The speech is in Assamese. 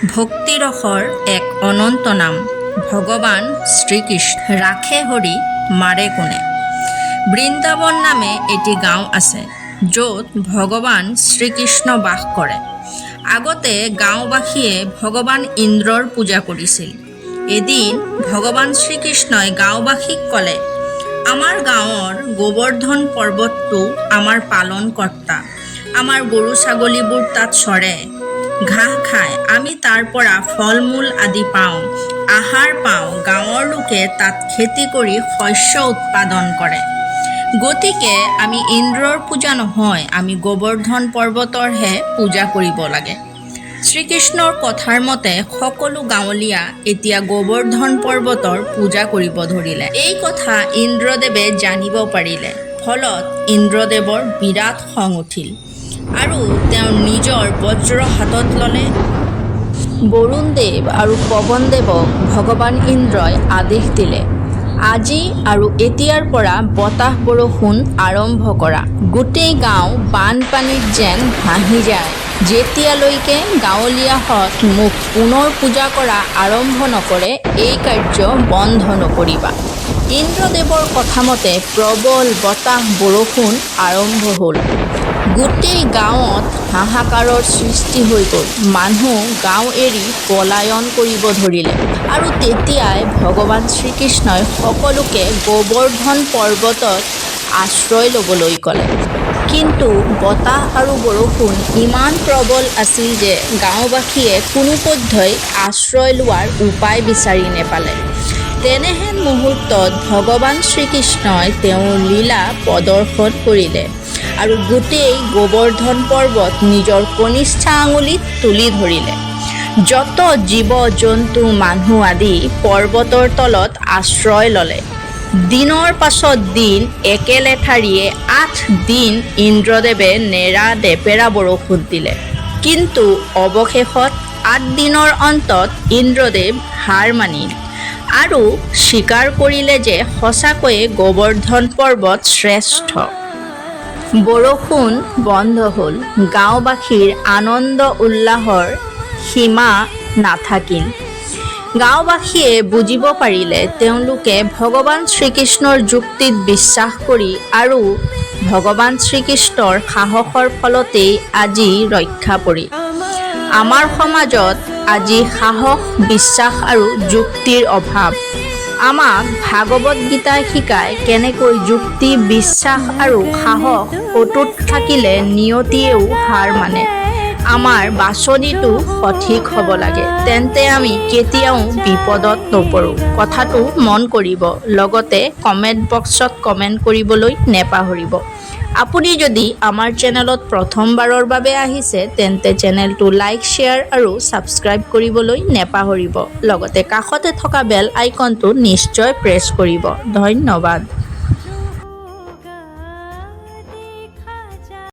ভক্তিৰসৰ এক অনন্ত নাম ভগৱান শ্ৰীকৃষ্ণ। ৰাখে হৰি মাৰে কোনে। বৃন্দাবন নামে এটি গাঁও আছে য'ত ভগৱান শ্ৰীকৃষ্ণ বাস কৰে। আগতে গাঁওবাসীয়ে ভগৱান ইন্দ্ৰৰ পূজা কৰিছিল। এদিন ভগৱান শ্ৰীকৃষ্ণই গাঁওবাসীক ক'লে, আমাৰ গাঁৱৰ গোবৰ্ধন পৰ্বতটো আমাৰ পালনকৰ্তা। আমাৰ গৰু ছাগলীবোৰ তাত চৰে, ঘাঁহ খায়, আমি তাৰ পৰা ফল মূল আদি পাওঁ, আহাৰ পাওঁ। গাঁৱৰ লোকে তাত খেতি কৰি শস্য উৎপাদন কৰে। গতিকে আমি ইন্দ্ৰৰ পূজা নহয়, আমি গোবৰ্ধন পৰ্বতৰহে পূজা কৰিব লাগে। শ্ৰীকৃষ্ণৰ কথাৰ মতে সকলো গাঁৱলীয়া এতিয়া গোবৰ্ধন পৰ্বতৰ পূজা কৰিব ধৰিলে। এই কথা ইন্দ্ৰদেৱে জানিব পাৰিলে। ফলত ইন্দ্ৰদেৱৰ বিৰাট খং উঠিল আৰু তেওঁ নিজৰ বজ্ৰ হাতত ল'লে। বৰুণদেৱ আৰু পৱনদেৱক ভগৱান ইন্দ্ৰই আদেশ দিলে, আজি আৰু এতিয়াৰ পৰা বতাহ বৰষুণ আৰম্ভ কৰা। গোটেই গাঁও বানপানীত যেন ভাহি যায়। যেতিয়ালৈকে গাঁৱলীয়াহঁত মোক পুনৰ পূজা কৰা আৰম্ভ নকৰে, এই কাৰ্য বন্ধ নকৰিবা। ইন্দ্ৰদেৱৰ কথামতে প্ৰবল বতাহ বৰষুণ আৰম্ভ হ'ল। গোটেই গাঁৱত হাহাকাৰৰ সৃষ্টি হৈ গ'ল। মানুহ গাঁও এৰি পলায়ন কৰিব ধৰিলে। আৰু তেতিয়াই ভগৱান শ্ৰীকৃষ্ণই সকলোকে গোবৰ্ধন পৰ্বতত আশ্ৰয় ল'বলৈ ক'লে। কিন্তু বতাহ আৰু বৰষুণ ইমান প্ৰবল আছিল যে গাঁওবাসীয়ে কোনোপধ্যেই আশ্ৰয় লোৱাৰ উপায় বিচাৰি নেপালে। তেনেহেন মুহূৰ্তত ভগৱান শ্ৰীকৃষ্ণই তেওঁৰ লীলা প্ৰদৰ্শন কৰিলে আৰু গোটেই গোবৰ্ধন পৰ্বত নিজৰ কনিষ্ঠ আঙুলিত তুলি ধৰিলে। যত জীৱ জন্তু মানুহ আদি পৰ্বতৰ তলত আশ্ৰয় ল'লে। দিনৰ পাছত দিন একেলেঠাৰিয়ে ৮ দিন ইন্দ্ৰদেৱে নেৰা নেপেৰা বৰষুণ দিলে। কিন্তু অৱশেষত ৮ দিনৰ অন্তত ইন্দ্ৰদেৱ হাৰ মানিল আৰু স্বীকাৰ কৰিলে যে সঁচাকৈয়ে গোবৰ্ধন পৰ্বত শ্ৰেষ্ঠ। বৰষুণ বন্ধ হ'ল। গাঁওবাসীৰ আনন্দ উল্লাহৰ সীমা নাথাকিল। গাঁওবাসীয়ে বুজিব পাৰিলে তেওঁলোকে ভগৱান শ্ৰীকৃষ্ণৰ যুক্তিত বিশ্বাস কৰি আৰু ভগৱান শ্ৰীকৃষ্ণৰ সাহসৰ ফলতেই আজি ৰক্ষা পৰিল। আমাৰ সমাজত আজি সাহস, বিশ্বাস আৰু যুক্তিৰ অভাৱ। আমাক ভাগৱত গীতাই শিকায় কেনেকৈ যুক্তি, বিশ্বাস আৰু সাহস অটুট থাকিলে নিয়তিয়েও হাৰ মানে। আমাৰ বাছনিটো সঠিক হ'ব লাগে, তেন্তে আমি কেতিয়াও বিপদত নপৰোঁ। কথাটো মন কৰিব। লগতে কমেণ্ট বক্সত কমেণ্ট কৰিবলৈ নেপাহৰিব। আপুনি যদি আমাৰ চেনেলত প্ৰথমবাৰৰ বাবে আহিছে তেন্তে চেনেলটো লাইক, শ্বেয়াৰ আৰু ছাবস্ক্ৰাইব কৰিবলৈ নেপাহৰিব। লগতে কাষতে থকা বেল আইকনটো নিশ্চয় প্ৰেছ কৰিব। ধন্যবাদ।